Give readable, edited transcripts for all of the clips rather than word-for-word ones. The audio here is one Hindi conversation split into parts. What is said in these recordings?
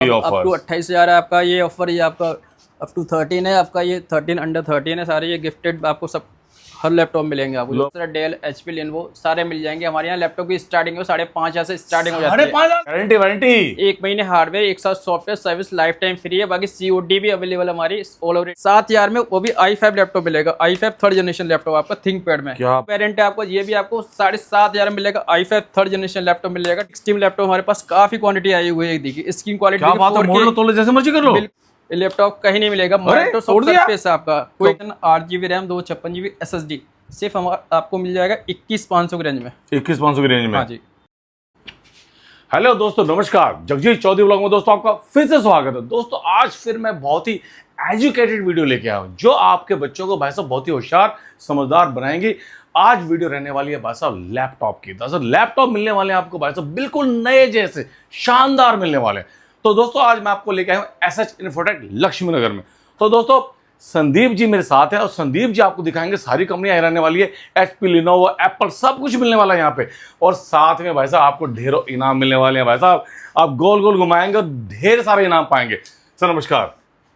अप टू 28,000 है आपका ये ऑफर। ये आपका अप टू 13 है आपका, ये 13 अंडर 13 है सारे। ये गिफ्टेड आपको सब हर लैपटॉप मिलेंगे आपको। दूसरा डेल HP लेनोवो सारे मिल जाएंगे हमारे यहाँ। लैपटॉप की स्टार्टिंग है 5,500 से स्टार्टिंग हो जाती है। गारंटी वारंटी 1 महीने हार्डवेयर, एक साथ software service life time free है। बाकी COD भी अवेलेबल है हमारी ऑल ओवर। 7,000 में वो भी i5 लैपटॉप मिलेगा। i5 थर्ड जनरेशन लैपटॉप आपका थिंक पैड में क्या वेरिएंट है आपको। ये भी आपको 7,500 में मिलेगा। i5 थर्ड जनरेशन लैपटॉप मिल जाएगा। स्टीम लैपटॉप हमारे पास काफी क्वांटिटी आई हुई है। देखिए स्क्रीन क्वालिटी क्या बात है, मोड़ लो तोड़ लो जैसे मर्जी कर लो। लैपटॉप कहीं नहीं मिलेगा। माइक्रोसॉफ्ट सर्फेस आपका कोई 8GB रैम 256GB SSD सिर्फ आपको मिल जाएगा 21,500 की रेंज में। 21,500 की रेंज में। हाँ जी। हेलो दोस्तों, नमस्कार। जगजीत चौधरी व्लॉग में दोस्तों आपका फिर से स्वागत है। दोस्तों आज फिर मैं बहुत ही एजुकेटेड वीडियो लेके आया हूं जो आपके बच्चों को भाई साहब बहुत ही होशियार समझदार बनाएंगे। आज वीडियो रहने वाली है भाई साहब लैपटॉप की। दरअसल लैपटॉप मिलने वाले हैं आपको भाई साहब बिल्कुल नए जैसे शानदार मिलने वाले हैं। तो दोस्तों आज मैं आपको लेके आया हूं SH इन्फोटेक लक्ष्मी नगर में। तो दोस्तों संदीप जी मेरे साथ है और संदीप जी आपको दिखाएंगे सारी कंपनियां रहने वाली है। HP लिनोवो एप्पल सब कुछ मिलने वाला है यहाँ पे। और साथ में भाई साहब आपको ढेरों इनाम मिलने वाले हैं। भाई साहब आप गोल गोल घुमाएंगे और ढेर सारे इनाम पाएंगे। सर नमस्कार।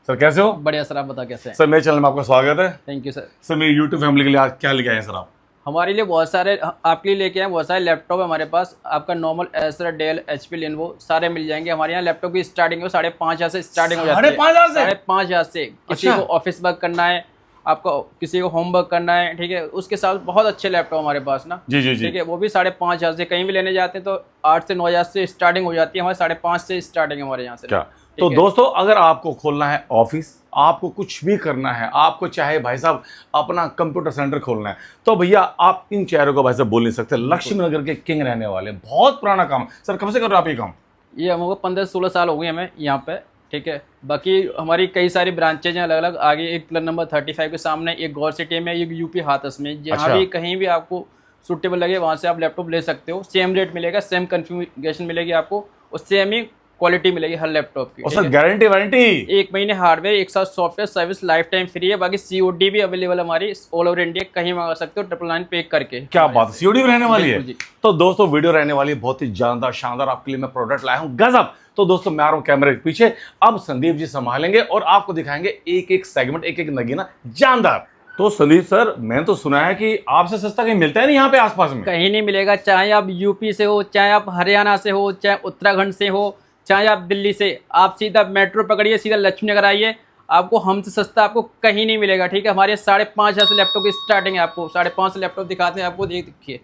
सर कैसे हो? बढ़िया सर, आप बता कैसे हैं? सर मेरे चैनल में आपका स्वागत है। Thank you sir. सर मेरी यूट्यूब फैमिली के लिए आज क्या लेके आए हैं सर आप? हमारे लिए बहुत सारे आपके लिए लेके आए बहुत सारे लैपटॉप है हमारे पास। आपका normal Acer Dell HP Lenovo सारे मिल जाएंगे हमारे यहाँ। लैपटॉप की स्टार्टिंग है 5,500 से स्टार्टिंग हो जाती है। 5,500 से किसी को ऑफिस वर्क करना है, आपको किसी को होमवर्क करना है, ठीक है, उसके साथ बहुत अच्छे लैपटॉप हमारे पास ना। जी जी जी। ठीक है, वो भी 5,500 से कहीं भी लेने जाते हैं तो 8 से 9,000 से स्टार्टिंग हो जाती है। हमारे 5,500 से स्टार्टिंग है हमारे यहाँ से। क्या तो दोस्तों अगर आपको खोलना है ऑफिस, आपको कुछ भी करना है, आपको चाहे भाई साहब अपना कंप्यूटर सेंटर खोलना है, तो भैया आप इन चेहरों को भाई साहब बोल नहीं सकते। लक्ष्मी नगर के किंग रहने वाले, बहुत पुराना काम। सर कब से कर रहे हो आप ये काम? ये हमको 15-16 साल हो गए हमें यहाँ पे। ठीक है, बाकी हमारी कई सारी ब्रांचेज हैं अलग अलग। आगे एक प्लान नंबर 35 के सामने एक गौर सिटी में, एक यूपी हाथरस में। जहाँ भी कहीं भी आपको सूटेबल लगे वहाँ से आप लैपटॉप ले सकते हो। सेम रेट मिलेगा, सेम कन्फिगरेशन मिलेगी आपको और सेम ही क्वालिटी मिलेगी हर लैपटॉप की। और सर गारंटी वारंटी 1 महीने हार्डवेयर, एक साथ software service life time free है। बाकी COD भी अवेलेबल हमारी ऑल ओवर इंडिया, कहीं मंगा सकते हो 999 पे करके। क्या बात है, COD भी रहने वाली है। जी। तो दोस्तों वीडियो रहने वाली है बहुत ही जानदार शानदार। आपके लिए मैं प्रोडक्ट लाया हूँ गजब। तो दोस्तों मैं आ रहा हूँ कैमरे के पीछे। अब संदीप जी संभालेंगे और आपको दिखाएंगे एक एक सेगमेंट, एक एक नगीना जानदार। तो संदीप सर मैंने तो सुना है कि आपसे सस्ता कहीं मिलता है नहीं यहाँ पे आसपास में? कहीं नहीं मिलेगा। चाहे आप यूपी से हो, चाहे आप हरियाणा से हो, चाहे उत्तराखंड से हो, चाहे आप दिल्ली से, आप सीधा मेट्रो पकड़िए, सीधा लक्ष्मी नगर आइए, आपको हमसे सस्ता आपको कहीं नहीं मिलेगा। ठीक है, हमारे 5,500 से लैपटॉप की स्टार्टिंग है। आपको 5,500 से लैपटॉप दिखाते हैं आपको। देखिए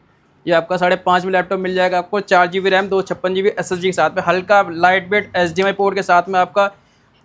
ये आपका 5,500 में लैपटॉप मिल जाएगा आपको। 4GB रैम 256GB SSD के साथ में, हल्का लाइट वेट HDMI पोर्ट के साथ में आपका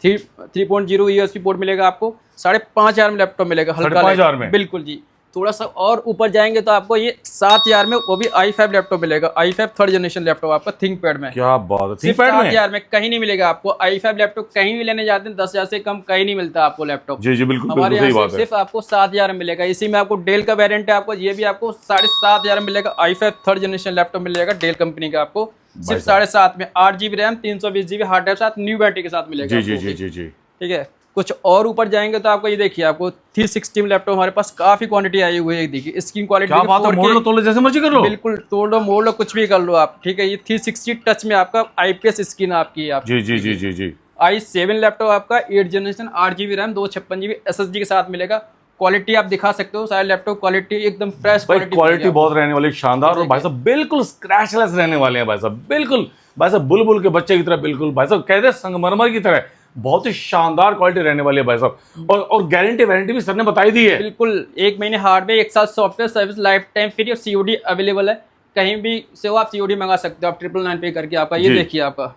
3.0 USB पोर्ट मिलेगा आपको। 5,500 में लैपटॉप मिलेगा हल्का 5,500 में? बिल्कुल जी। थोड़ा सा और ऊपर जाएंगे तो आपको ये 7,000 में वो भी i5 लैपटॉप मिलेगा। i5 थर्ड जनरेशन लैपटॉप आपका थिंक पैड में। क्या बात है, सिर्फ 7,000 में कहीं नहीं मिलेगा आपको। i5 लैपटॉप कहीं भी लेने जाते हैं 10,000 से कम कहीं नहीं मिलता आपको लैपटॉप। जी जी बिल्कुल हमारे सही यहाँ बात है। सिर्फ आपको 7,000 में मिलेगा। इसी में आपको डेल का वेरिएंट है आपको, ये भी आपको 7,500 में मिलेगा। i5 थर्ड जनरेशन लैपटॉप मिल जाएगा डेल कंपनी का आपको सिर्फ 7,500 में। 8GB RAM 320GB hard drive साथ न्यू बैटरी के साथ मिलेगा। जी जी जी जी। ठीक है, कुछ और ऊपर जाएंगे तो आपको ये देखिए आपको 360 में लैपटॉप हमारे पास काफी क्वांटिटी आई हुई है। देखिए स्क्रीन क्वालिटी क्या बात है, मोड़ लो तोड़ लो जैसे मर्जी कर लो। बिल्कुल तोड़ लो मोड़ लो कुछ भी कर लो आप। ठीक है, ये 360 टच में आपका IPS स्क्रीन आपकी है। जी जी जी जी जी। i7 लैपटॉप आपका 8 generation 8GB RAM 256GB SSD के साथ मिलेगा। क्वालिटी आप दिखा सकते हो, सारे लैपटॉप क्वालिटी एकदम फ्रेश क्वालिटी बहुत रहने वाली शानदार। और भाई साहब बिल्कुल स्क्रैचलेस रहने वाले हैं भाई साहब। बिल्कुल भाई साहब बुलबुल के बच्चे की तरह, बिल्कुल भाई साहब कहते हैं संगमरमर की तरह। बहुत ही शानदार क्वालिटी रहने वाली है भाई साहब। और गारंटी वारंटी भी सर ने बताई दी है। बिल्कुल 1 महीने हार्डवेयर, एक साथ software service life time free और COD अवेलेबल है। कहीं भी से हो आप COD मंगा सकते हो आप 999 पे करके आपका। ये देखिए आपका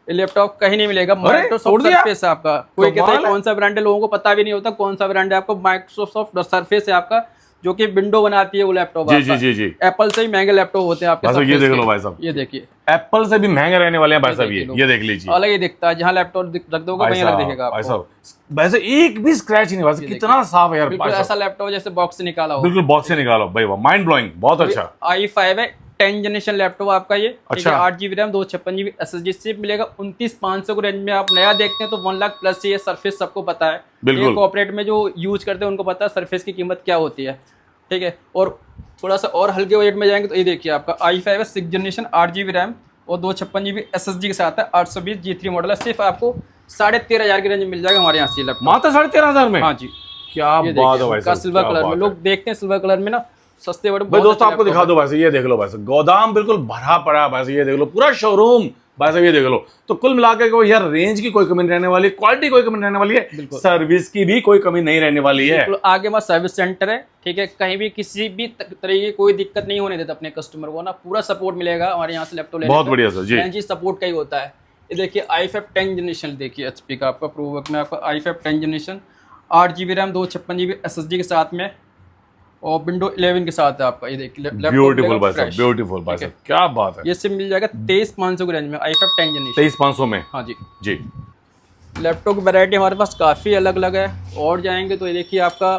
लैपटॉप कहीं नहीं मिलेगा। माइक्रोसॉफ्ट सर्फेस है आपका। कोई कहता है कौन सा ब्रांड है, लोगों को पता भी नहीं होता कौन सा ब्रांड है आपको। माइक्रोसॉफ्ट सर्फेस है आपका जो कि विंडो बनाती है वो लैपटॉप। जी जी जी जी। एप्पल से ही महंगे लैपटॉप होते हैं आपके। ये देख लो भाई साहब, ये देखिए एप्पल से भी महंगे रहने वाले हैं भाई साहब। ये देख लीजिए, अलग ही दिखता है। जहाँ लैपटॉप रख दोगे वहीं अलग दिखेगा भाई साहब। वैसे एक भी स्क्रैच नहीं, वैसे कितना साफ है यार। बिल्कुल ऐसा लैपटॉप जैसे बॉक्स से निकाला हो। बिल्कुल बॉक्स से निकालो भाई, माइंड ब्लोइंग, बहुत अच्छा। i5 है 10 जनरेशन लैपटॉप आपका ये। अच्छा। 8GB रैम 256GB SSD सिर्फ मिलेगा 29,500 को रेंज में। आप नया देखते हैं तो 1 लाख प्लस ये सरफेस सबको पता है। बिल्कुल कॉर्पोरेट में जो यूज करते हैं उनको पता है सरफेस की कीमत क्या होती है। ठीक है, और थोड़ा सा और हल्के बजट में जाएंगे तो ये देखिए आपका i5 है 6 जनरेशन 8GB रैम और 256 GB SSD के साथ है। 820 G3 मॉडल है। सिर्फ आपको 13,500 की रेंज में मिल जाएगा हमारे यहाँ से लैपटॉप। मात्र 13,500 में। हाँ जी, क्या ये बात है भाई देखिए साहब, सिल्वर क्या कलर में। बात लोग देखते हैं सिल्वर कलर में ना सस्ते बड़े। भाई दोस्तों आपको दिखा दो भाई साहब, ये देख लो भाई साहब, गोदाम बिल्कुल भरा पड़ा है भाई साहब, ये देख लो पूरा शोरूम भाई साहब, ये देख लो। तो कुल मिलाकर के यार रेंज की कोई कमी नहीं रहने वाली, क्वालिटी कोई कमी नहीं रहने वाली है, सर्विस की भी कोई कमी नहीं रहने वाली है। आगे हमारा सर्विस सेंटर है, ठीक है, कहीं भी किसी भी तरह की कोई दिक्कत नहीं होने देता अपने कस्टमर को ना, पूरा सपोर्ट मिलेगा हमारे यहाँ से लैपटॉप लेने। बहुत बढ़िया सर जी। सपोर्ट का ही होता है। ये देखिए i5 10 जनरेशन देखिए HP का आपका प्रोवर्क में, आपका i5 10 generation 8GB RAM 256GB SSD के साथ में और विंडो 11 के साथ है आपका। ये देखिए ब्यूटीफुल भाई साहब, ब्यूटीफुल भाई साहब, क्या बात है। ये सिम मिल जाएगा 23,500 की रेंज में i5 10 जनरेशन। 23,500 में। हाँ जी जी। लैपटॉप की वैरायटी हमारे पास काफ़ी अलग अलग है। और जाएंगे तो ये देखिए आपका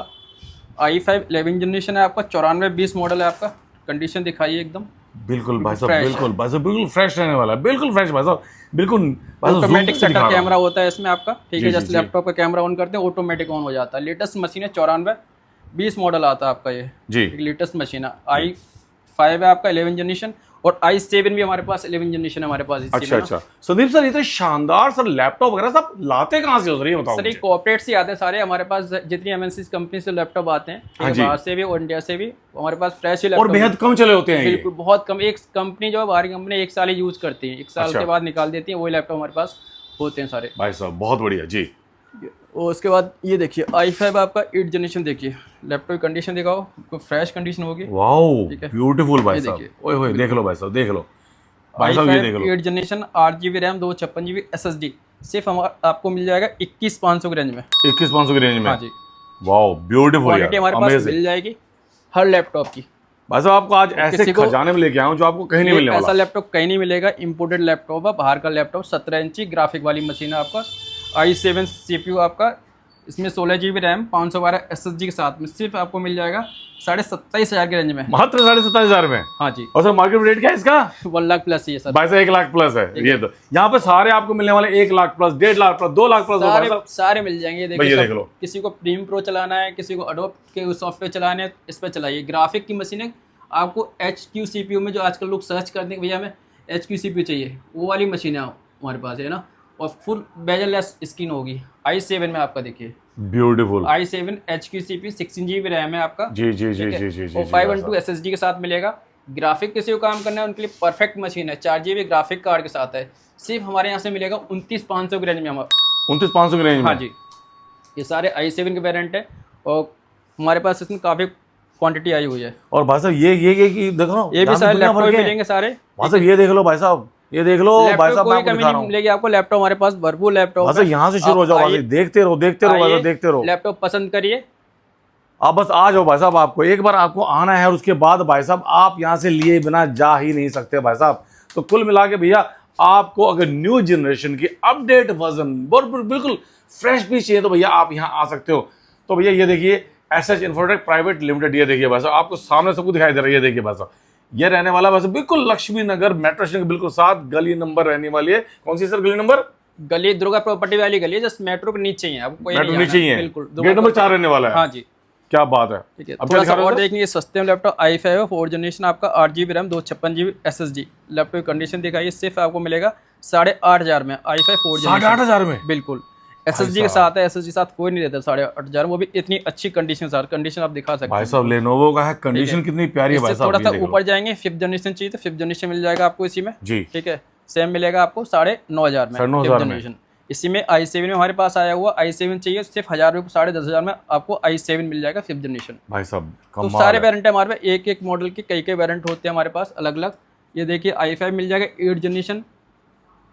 i5 11 जनरेशन है आपका, 9420 मॉडल है आपका। कंडीशन दिखाइए एकदम बिल्कुल भाई साहब, बिल्कुल भाई साहब, बिल्कुल फ्रेश रहने वाला है, बिल्कुल फ्रेश भाई साहब, बिल्कुल। ऑटोमेटिक शटर कैमरा होता है इसमें आपका, ठीक है। जैसे लैपटॉप का कैमरा ऑन करते हैं ऑटोमेटिक ऑन हो जाता है। लेटेस्ट मशीन है, 9420 मॉडल आता है आपका। ये जी एक लेटेस्ट मशीन है। i5 है आपका 11 जनरेशन और i7 भी हमारे पास 11 जनरेशन है हमारे पास। अच्छा अच्छा संदीप सर, इतने शानदार सर लैपटॉप वगैरह सब लाते कहाँ से हो रही है बताओ। सर ये कॉर्पोरेट से आते हैं सारे हमारे पास, जितनी MNC कंपनी से लैपटॉप आते हैं, बाहर से भी और इंडिया से भी हमारे पास फ्रेश ही और बेहद कम चले होते हैं। बिल्कुल बहुत कम। एक कंपनी जो है बाहर की कंपनी 1 साल ही यूज करती है, 1 साल के बाद निकाल देती है। वही लैपटॉप हमारे पास होते हैं सारे भाई साहब, बहुत बढ़िया जी। और उसके बाद ये देखिए i5 आपका 8 जनरेशन देखिए, लैपटॉप की कंडीशन दिखाओ, फ्रेश कंडीशन होगी। वाओ ब्यूटीफुल भाई साहब, ओए होए देख लो भाई साहब, देख लो भाई साहब, ये देख लो 8 generation 8GB RAM 256GB SSD सिर्फ आपको मिल जाएगा 21,500 की रेंज में। 21,500 की रेंज में। हाँ जी, वाओ ब्यूटीफुल, क्वालिटी हमारे पास मिल जाएगी हर लैपटॉप की। भाई साहब आपको आज ऐसे खजाने में लेके आया हूं जो आपको कहीं नहीं मिलने वाला। ऐसा लैपटॉप कहीं नहीं मिलेगा, इंपोर्टेड लैपटॉप है, बाहर का लैपटॉप। 17 इंची ग्राफिक वाली मशीन है आपका, i7 CPU आपका, इसमें 16GB रैम 512 SSD के साथ में सिर्फ आपको मिल जाएगा 27,500 की रेंज में। मात्र 27,500 में। हाँ जी। और सर मार्केट रेट क्या है इसका? 1 लाख प्लस ही है सर। भाई साहब 1 लाख प्लस है ये तो। यहाँ पे सारे आपको मिलने वाले 1 lakh plus, 1.5 lakh plus, 2 lakh plus सारे मिल जाएंगे। देखिए देख लो, किसी को प्रीमियम प्रो चलाना है, किसी को एडोब के सॉफ्टवेयर चलाने हैं, इस पर चलाइए। ग्राफिक की मशीन है आपको HQ CPU में, जो आजकल लोग सर्च करते हैं भैया हमें HQ CPU चाहिए, वो वाली मशीन है हमारे पास है ना। और फुल बेजललेस स्क्रीन होगी i7 में आपका। देखिए beautiful i7 HQ CPU 16GB RAM है आपका। जी जी जी जी जी। और 512 SSD के साथ मिलेगा। ग्राफिक किसी को काम करना है उनके लिए परफेक्ट मशीन है, 4GB ग्राफिक कार्ड के साथ है। सिर्फ हमारे यहाँ से मिलेगा 29,500 की रेंज में। 29,500 की रेंज में। हाँ जी, ये सारे i7 के वेरिएंट है और हमारे पास इसमें काफ़ी क्वांटिटी आई हुई है। और भाई साहब ये देखो, ये भी सारे लैपटॉप मिलेंगे सारे। भाई साहब ये देख लो भाई साहब, ये देख लो भाई साहब, कोई कमी नहीं मिलेगी आपको। लैपटॉप हमारे पास भरपूर लैपटॉप है। भाई साहब यहाँ से शुरू हो जाओ, भाई देखते रहो देखते रहो भाई साहब, देखते रहो। लैपटॉप पसंद करिए, आप बस आ जाओ भाई साहब, आपको एक बार आपको आना है और उसके बाद भाई साहब आप यहाँ से लिए बिना जा ही नहीं सकते भाई साहब। तो कुल मिला के भैया आपको अगर न्यू जनरेशन की अपडेट वर्जन बिल्कुल फ्रेश भी चाहिए तो भैया आप यहाँ आ सकते हो। तो भैया ये देखिए एसएच इन्फोटेक प्राइवेट लिमिटेड, ये देखिए भाई साहब आपको सामने सबको दिखाई दे रहा है। ये देखिए भाई साहब, ये रहने वाला बस बिल्कुल लक्ष्मी नगर मेट्रो स्टेशन के बिल्कुल साथ, गली नंबर रहने वाली है। कौन सी सर गली नंबर? गली दुर्गा प्रॉपर्टी वाली गली है, जस्ट मेट्रो के नीचे ही है। आपको मेट्रो नीचे ही है, बिल्कुल गेट नंबर 4 रहने वाला है। हाँ जी, क्या बात है। ठीक है, थोड़ा सा और देखिए सस्ते में लैपटॉप i5 4 जनरेशन आपका 8GB RAM 256GB SSD। Laptop condition दिखाइए, सिर्फ आपको मिलेगा 8,500 में i5 4 जनरेशन। 8,500 में बिल्कुल SSD के साथ है। SSD के साथ कोई नहीं देता 8,500, वो भी इतनी अच्छी कंडीशन के साथ। कंडीशन आप दिखा सकते हैं भाई साहब, लेनोवो का है, कंडीशन कितनी प्यारी है भाई साहब। थोड़ा सा ऊपर जाएंगे, 5th जनरेशन चाहिए तो 5th जनरेशन मिल जाएगा आपको इसी में जी, ठीक है। सेम मिलेगा आपको 9,500 में 5th जनरेशन। इसी में i7 में हमारे पास आया हुआ i7 चाहिए सिर्फ 1,000 रुपये, 10,500 में आपको i7 मिल जाएगा 5th जनरेशन। भाई साहब तो सारे वेरिएंट है हमारे पास, एक एक मॉडल के कई वेरिएंट होते हैं हमारे पास अलग अलग। ये देखिए i5 मिल जाएगा 8 generation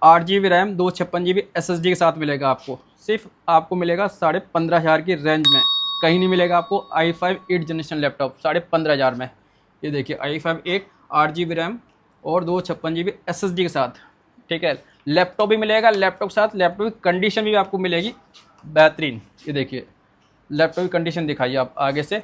8GB RAM 256GB SSD के साथ मिलेगा आपको। सिर्फ आपको मिलेगा 15,500 की रेंज में, कहीं नहीं मिलेगा आपको i5 8 जनरेशन लैपटॉप 15,500 में। ये देखिए i5 8GB रैम और 256GB SSD के साथ, ठीक है। लैपटॉप भी मिलेगा, लैपटॉप के साथ लैपटॉप की कंडीशन भी आपको मिलेगी बेहतरीन। ये देखिए लैपटॉप की कंडीशन दिखाइए आप आगे से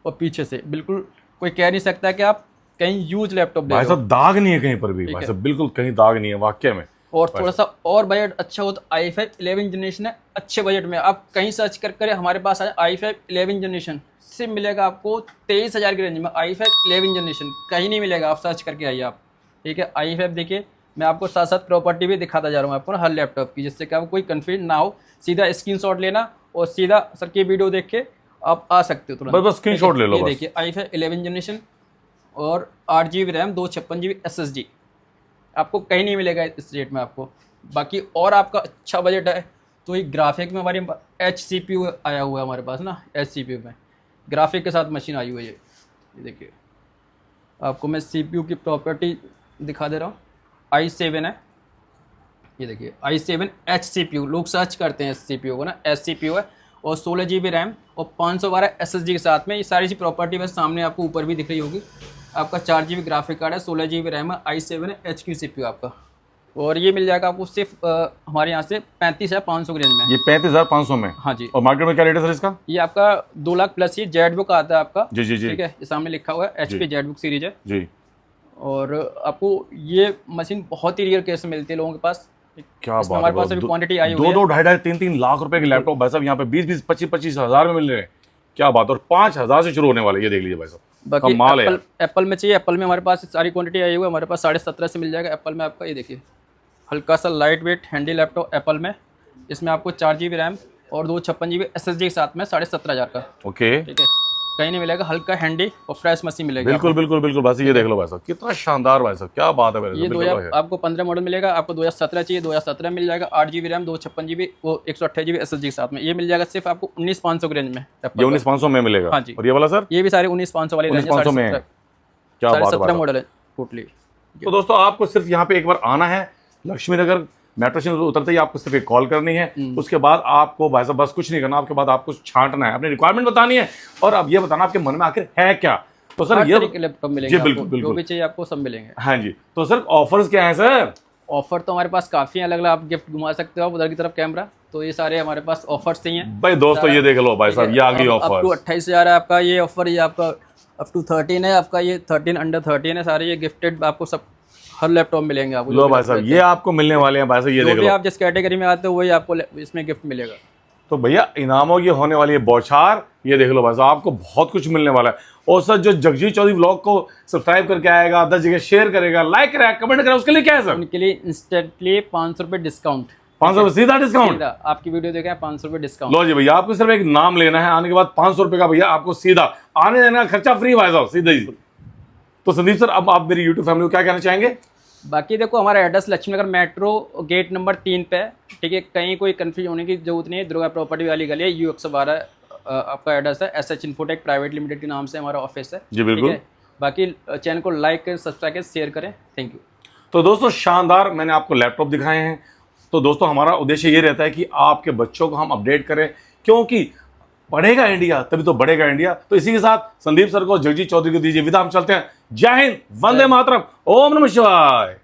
और पीछे से, बिल्कुल कोई कह नहीं सकता कि आप कहीं यूज लैपटॉप दे रहे हो। भाई साहब दाग नहीं है कहीं पर भी, भाई साहब बिल्कुल कहीं दाग नहीं है वाकई में। और थोड़ा सा और बजट अच्छा हो तो i5 11 जनरेशन है, अच्छे बजट में आप कहीं सर्च कर हमारे पास आए i5 11 जनरेशन सिर्फ मिलेगा आपको 23,000 की रेंज में। i5 11 जनरेशन कहीं नहीं मिलेगा, आप सर्च करके आइए आप, ठीक है। i5 देखिए मैं आपको साथ साथ प्रॉपर्टी भी दिखाता जा रहा हूँ आपको ना हर लैपटॉप की, जिससे कि आपको कोई कन्फ्यूजन ना हो। सीधा स्क्रीनशॉट लेना और सीधा सर की वीडियो देख के आप आ सकते हो तुरंत। बस स्क्रीनशॉट ले लो। ये बस देखिए i5 11 जनरेशन और 8 GB रैम 256 GB SSD, आपको कहीं नहीं मिलेगा इस रेट में आपको। बाकी और आपका अच्छा बजट है तो ये ग्राफिक में हमारे HCPU आया हुआ है हमारे पास ना, HCPU में ग्राफिक के साथ मशीन आई हुई है। ये देखिए आपको मैं CPU की प्रॉपर्टी दिखा दे रहा हूँ। i7 है, ये देखिए i7 HCPU, लोग सर्च करते हैं CPU को ना, HCPU है और 16 GB रैम और 512 SSD के साथ में। ये सारी सी प्रॉपर्टी बस सामने आपको ऊपर भी दिख रही होगी। आपका 4 GB ग्राफिक कार्ड है, 16 GB रैम है, i7 है, HQ CPU आपका। और ये मिल जाएगा आपको सिर्फ हमारे यहाँ से 35,500 की रेंज में। ये 35,500 में? हाँ जी। और मार्केट में क्या रेट है सर इसका? ये आपका 2 लाख प्लस ही जेड बुक आता है आपका। जी जी जी। ठीक है, ये सामने लिखा हुआ है HP जेड बुक सीरीज है जी। और आपको ये मशीन बहुत ही रियर केस में मिलती है लोगों के पास। क्या बात है, हमारे पास अभी क्वांटिटी आई हुई है। 2-2, 2.5, 3-3 लाख रुपए के लैपटॉप भाई साहब यहाँ पे 20-20, 25-25 हज़ार में मिल रहे हैं। क्या बात है, और 5,000 से शुरू होने वाले, ये देख लीजिए भाई साहब। बाकी कमाल है यार। एप्पल में चाहिए, एप्पल में हमारे पास सारी क्वांटिटी आई हुई है। हमारे पास 17.5 से मिल जाएगा एप्पल में आपका। ये देखिए हल्का सा light weight handy laptop Apple में, इसमें आपको 4 GB रैम और 256 GB SSD के साथ में 17,500 का। ओके, ठीक है, कहीं नहीं मिलेगा, हल्का हैंडी और फ्रेश मशीन मिलेगी। बिल्कुल बिल्कुल बिल्कुल। बस ये देख लो भाई साहब, कितना शानदार भाई साहब, क्या बात है भाई ये साहब। 2000 आपको 15 मॉडल मिलेगा। आपको 2017 चाहिए 2017 मिल जाएगा, 8 GB रैम 256 GB वो 128 GB SSD के साथ में। ये मिल जाएगा सिर्फ आपको 19,500 की रेंज में। ये 19,500 में मिलेगा? हाँ जी। और ये वाला सर? ये भी सारे 19,500 वाले रेंज है। 19,500 में है। क्या बात है भाई 17 साहब। मॉडल है टोटली। तो दोस्तों आपको सिर्फ यहाँ पे एक बार आना है, लक्ष्मी नगर मेट्रो स्टेशन उतरते ही आपको सिर्फ एक कॉल करनी है। उसके बाद आपको भाई साहब बस कुछ नहीं करना, आपके बाद आपको छांटना है, अपनी रिक्वायरमेंट बतानी है और अब ये बताना आपके मन में आखिर है क्या। तो सर ये लैपटॉप मिलेंगे जी बिल्कुल आपको, बिल्कुल जो भी चाहिए आपको सब मिलेंगे। हाँ जी। तो सर ऑफर्स क्या है सर? ऑफर तो हमारे पास काफ़ी है, अलग अलग आप गिफ्ट घुमा सकते हो आप उधर की तरफ कैमरा। तो ये सारे हमारे पास ऑफर्स ही हैं भाई दोस्तों, ये देख लो भाई साहब, ये आ गई अप टू ऑफर। 28,000 है आपका ये ऑफर। ये आपका अप टू 13 है आपका, ये 13 अंडर 13 है सारे। ये गिफ्टेड आपको सब हर लैपटॉप मिलेंगे आपको। लो भाई साहब, ये आपको मिलने वाले हैं भाई साहब, ये देख लो। आप जिस कैटेगरी में आते हो वही आपको इसमें गिफ्ट मिलेगा। तो भैया इनामों की होने वाली है बौछार, ये देख लो भाई साहब, आपको बहुत कुछ मिलने वाला है। और सर जो जगजीत चौधरी व्लॉग को सब्सक्राइब करके आएगा, 10 जगह शेयर करेगा, लाइक करेगा, कमेंट करेगा, उसके लिए क्या है सर? उनके लिए इंस्टेंटली 500 रुपये डिस्काउंट। 500 सीधा डिस्काउंट? आपकी वीडियो देखें 500 रुपये डिस्काउंट। लो जी भैया, आपको सिर्फ एक नाम लेना है, आने के बाद 500 रुपए का भैया आपको सीधा आने जाने का खर्चा फ्री भाई साहब, सीधा ही। तो संदीप सर अब आप मेरी यूट्यूब फैमिली को क्या कहना चाहेंगे? बाकी देखो हमारा एड्रेस लक्ष्मी नगर मेट्रो गेट नंबर 3 पे है। ठीक है, कहीं कोई कंफ्यूज होने की जरूरत नहीं है। दुर्गा प्रॉपर्टी वाली गली है, U112 आपका एड्रेस है। SH इन्फोटेक प्राइवेट लिमिटेड के नाम से हमारा ऑफिस है जी बिल्कुल। ठीक है? बाकी चैनल को लाइक करें, सब्सक्राइब करें, शेयर करें। Thank you. तो दोस्तों शानदार मैंने आपको लैपटॉप दिखाए हैं। तो दोस्तों हमारा उद्देश्य ये रहता है कि आपके बच्चों को हम अपडेट करें, क्योंकि पढ़ेगा इंडिया तभी तो बढ़ेगा इंडिया। तो इसी के साथ संदीप सर को, जगजीत चौधरी को दीजिए विदा, हम चलते हैं। जय हिंद, वंदे मातरम, ओम नमः शिवाय।